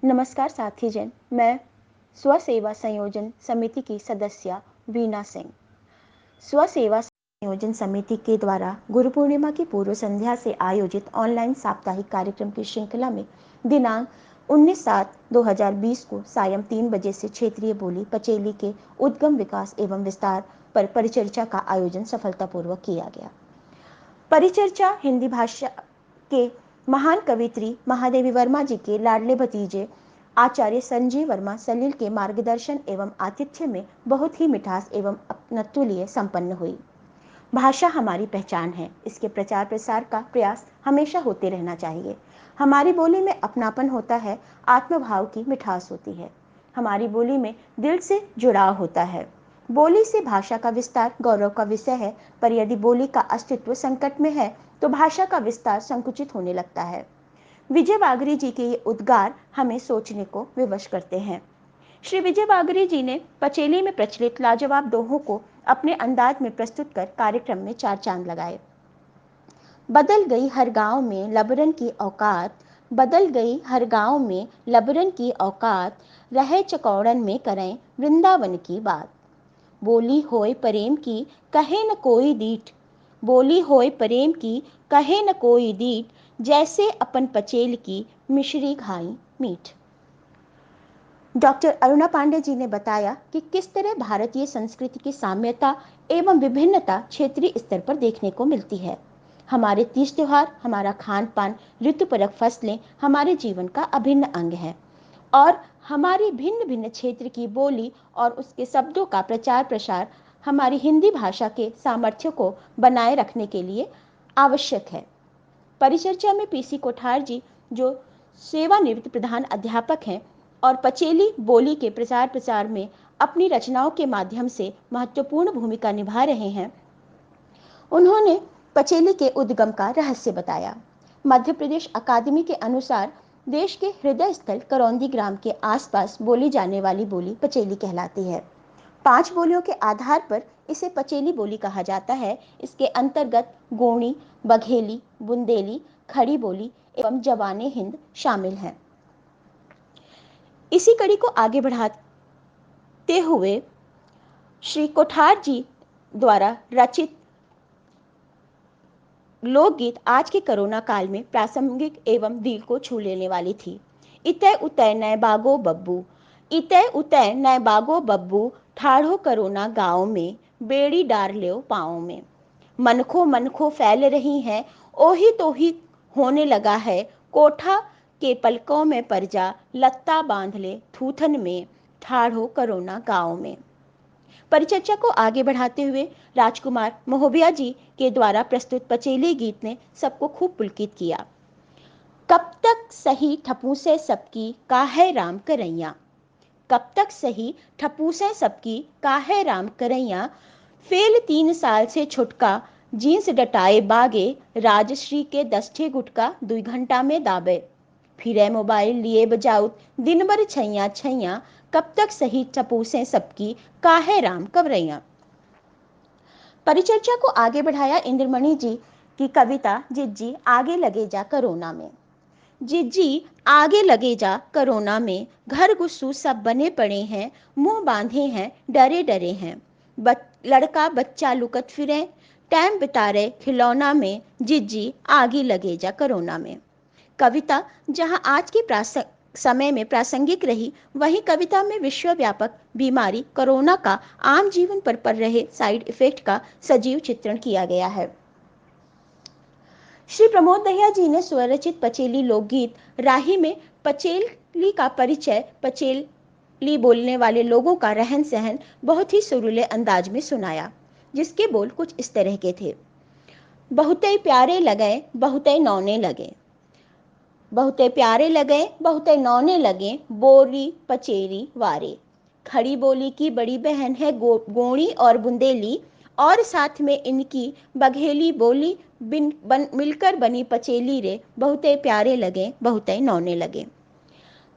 नमस्कार साथी जन, मैं स्व सेवा संयोजन समिति की सदस्य वीना सिंह। स्व सेवा संयोजन समिति के द्वारा गुरु पूर्णिमा की पूर्व संध्या से आयोजित ऑनलाइन साप्ताहिक कार्यक्रम की श्रृंखला में दिनांक 19/7/2020 को सायं 3 बजे से क्षेत्रीय बोली पचेली के उद्गम, विकास एवं विस्तार पर परिचर्चा का आयोजन सफलतापूर्वक किया गया। परिचर्चा हिंदी भाषा के महान कवित्री महादेवी वर्मा जी के लाडले भतीजे आचार्य संजीव वर्मा सलील के मार्गदर्शन एवं आतिथ्य में बहुत ही मिठास एवं अपनत्व संपन्न हुई। भाषा हमारी पहचान है, इसके प्रचार प्रसार का प्रयास हमेशा होते रहना चाहिए। हमारी बोली में अपनापन होता है, आत्मभाव की मिठास होती है, हमारी बोली में दिल से जुड़ाव होता है। बोली से भाषा का विस्तार गौरव का विषय है, पर यदि बोली का अस्तित्व संकट में है तो भाषा का विस्तार संकुचित होने लगता है। विजय बागरी जी के ये उद्गार हमें सोचने को विवश करते हैं। श्री विजय बागरी जी ने पचेली में प्रचलित लाजवाब दोहों को अपने अंदाज में प्रस्तुत कर कार्यक्रम में 4 चांद लगाए। बदल गई हर गांव में लबरन की औकात, बदल गई हर गांव में लबरन की औकात, रहे चकौड़न में करें वृंदावन की बात। बोली होए प्रेम की कहे न कोई दीठ, बोली होए प्रेम की कहे न कोई दीठ, जैसे अपन पचेल की मिश्री घाई मीठ। डॉक्टर अरुणा पांडे जी ने बताया कि किस तरह भारतीय संस्कृति की साम्यता एवं विभिन्नता क्षेत्रीय स्तर पर देखने को मिलती है। हमारे तीज त्योहार, हमारा खान पान, ऋतुपरक फसलें हमारे जीवन का अभिन्न अंग है और हमारी भिन्न भिन्न क्षेत्र की बोली और उसके शब्दों का प्रचार प्रसार हमारी हिंदी भाषा के सामर्थ्य को बनाए रखने के लिए आवश्यक है। परिचर्चा में पीसी कोठार जी, जो सेवानिवृत्त प्रधान अध्यापक हैं और पचेली बोली के प्रचार प्रसार में अपनी रचनाओं के माध्यम से महत्वपूर्ण भूमिका निभा रहे हैं, उन्होंने पचेली के उद्गम का रहस्य बताया। मध्य प्रदेश अकादमी के अनुसार देश के हृदय स्थल करौंदी ग्राम के आसपास बोली जाने वाली बोली पचेली कहलाती है। 5 बोलियों के आधार पर इसे पचेली बोली कहा जाता है। इसके अंतर्गत गोणी, बघेली, बुंदेली, खड़ी बोली एवं जवाने हिंद शामिल हैं। इसी कड़ी को आगे बढ़ाते हुए श्री कोठार जी द्वारा रचित लोकगीत आज के कोरोना काल में प्रासंगिक एवं दिल को छू लेने वाली थी। इतै उतै नए बागो बब्बू, इतै उतै नए बागो बब्बू, ठाढ़ो कोरोना गाँव में, बेड़ी डार लो पाँव में। मनखो मनखो फैल रही हैं, ओही तो ही होने लगा है, कोठा के पलकों में परजा, लत्ता बांध ले थूथन में, ठाढ़ो कोरोना गाँव में। परिचर्चा को आगे बढ़ाते हुए राजकुमार महोबिया जी के द्वारा प्रस्तुत पचेली गीत ने सबको खूब पुलकित किया। कब तक सही ठपूसे सबकी काहे राम करैया, कब तक सही ठपूसे सबकी काहे राम करैया, फेल 3 साल से छुटका जींस डटाए बागे, राजश्री के 10 ठे गुटका 2 घंटा में दाबे, फिरे मोबाइल लिए बजाउत दिन भर छैया छैया, कब तक सही टपूसे सबकी काहे राम कवरैया। परिचर्चा को आगे बढ़ाया इंद्रमणि जी की कविता जिज्जी आगे लगे जा कोरोना में। जिज्जी आगे लगे जा कोरोना में, घर गुस्सू सब बने पड़े हैं, मुंह बांधे हैं, डरे डरे हैं, लड़का बच्चा लुकत फिरे, टाइम बिता रहे खिलौना में, जिज्जी आगे लगे जा कोरोना में। कविता जहां आज के समय में प्रासंगिक रही, वहीं कविता में विश्वव्यापक बीमारी कोरोना का आम जीवन पर पड़ रहे साइड इफेक्ट का सजीव चित्रण किया गया है। श्री प्रमोद दहिया जी ने स्वरचित पचेली लोकगीत राही में पचेली का परिचय, पचेली बोलने वाले लोगों का रहन सहन बहुत ही सुरीले अंदाज में सुनाया, जिसके बोल कुछ इस तरह के थे। बहुते प्यारे लगे बहुते नौने लगे, बहुते प्यारे लगे बहुते नौने लगे, बोली पचेरी वारे। खड़ी बोली की बड़ी बहन है गोणी और बुंदेली, और साथ में इनकी बघेली बोली मिलकर बनी पचेली रे, बहुते प्यारे लगे बहुते नौने लगे।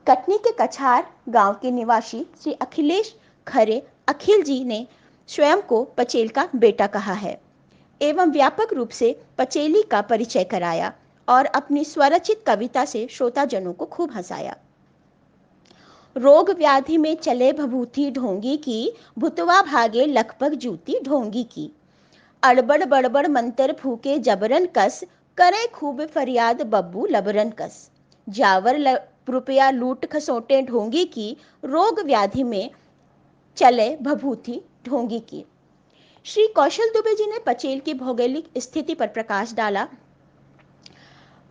कटनी के कछार गांव के निवासी श्री अखिलेश खरे अखिल जी ने स्वयं को पचेल का बेटा कहा है एवं व्यापक रूप से पचेली का परिचय कराया और अपनी स्वरचित कविता से श्रोताजनों को खूब हंसाया। रोग व्याधि में चले भभूति ढोंगी की, भुतवा भागे लखपत जूती ढोंगी की। अड़बड़ बड़बड़ मंतर फूके जबरन कस, करे खूब फरियाद बब्बू लबरन कस। जावर रुपया लूट खसोटे ढोंगी की, रोग व्याधि में चले भभूति ढोंगी की। श्री कौशल दुबे जी ने पचेल की भौगोलिक स्थिति पर प्रकाश डाला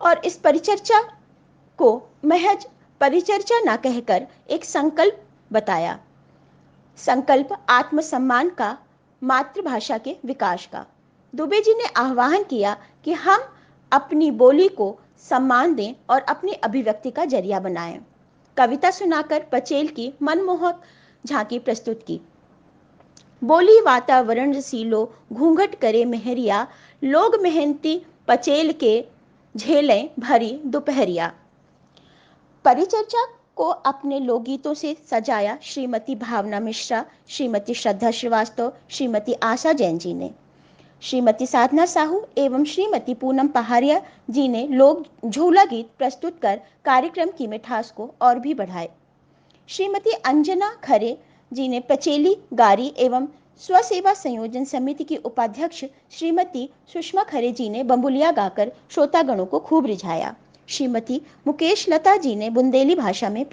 और इस परिचर्चा को महज परिचर्चा न कहकर एक संकल्प बताया। संकल्प आत्मसम्मान का, मातृभाषा के विकास का। दुबे जी ने आह्वान किया कि हम अपनी बोली को सम्मान दें और अपनी अभिव्यक्ति का जरिया बनाएं। कविता सुनाकर पचेल की मनमोहक झांकी प्रस्तुत की। बोली वातावरण रसीलो, घूंघट करे मेहरिया, लोग मेहनती पचेल के झेलें भरी दोपहरिया। परिचर्चा को अपने लोकगीतों से सजाया श्रीमती भावना मिश्रा, श्रीमती श्रद्धा श्रीवास्तव, श्रीमती आशा जैन जी ने। श्रीमती साधना साहू एवं श्रीमती पूनम पहाड़िया जी ने लोक झूला गीत प्रस्तुत कर कार्यक्रम की मिठास को और भी बढ़ाए। श्रीमती अंजना खरे जी ने पचेली गारी एवं स्वसेवा संयोजन समिति की उपाध्यक्ष श्रीमती सुषमा खरे जी ने बम्बुलिया गाकर श्रोतागणों को खूब रिझाया। श्रीमती मुकेश लता जी ने बुंदेली भाषा में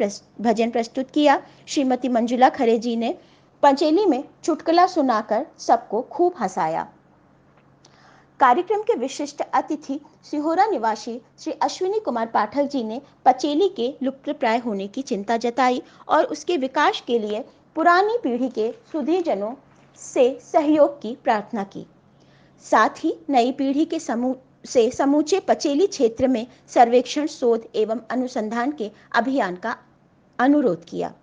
भजन प्रस्तुत किया। श्रीमती मंजुला खरे जी ने पचेली में चुटकुला सुनाकर सबको खूब हंसाया। कार्यक्रम के विशिष्ट अतिथि सिहोरा निवासी श्री अश्विनी कुमार पाठक जी ने पचेली के लुप्तप्राय होने की चिंता जताई और उसके विकास के लिए पुरानी पीढ़ी के सुधीजनों से सहयोग की प्रार्थना की। साथ ही नई पीढ़ी के से समूचे पचेली क्षेत्र में सर्वेक्षण, शोध एवं अनुसंधान के अभियान का अनुरोध किया।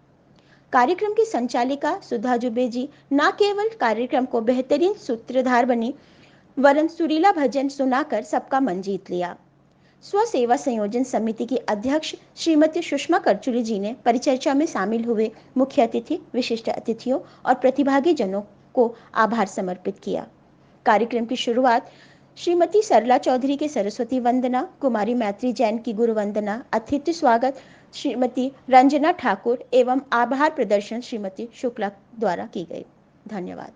कार्यक्रम की संचालिका सुधा जुबे जी न केवल कार्यक्रम को बेहतरीन सूत्रधार बनी, वरन सुरीला भजन सुनाकर सबका मन जीत लिया। स्व सेवा संयोजन समिति की अध्यक्ष श्रीमती सुषमा करचुली जी ने परिचर्चा में शामिल हुए मुख्य अतिथि, विशिष्ट अतिथियों और प्रतिभागी जनों को आभार समर्पित किया। कार्यक्रम की शुरुआत श्रीमती सरला चौधरी के सरस्वती वंदना, कुमारी मैत्री जैन की गुरु वंदना, अतिथि स्वागत श्रीमती रंजना ठाकुर एवं आभार प्रदर्शन श्रीमती शुक्ला द्वारा की गई। धन्यवाद।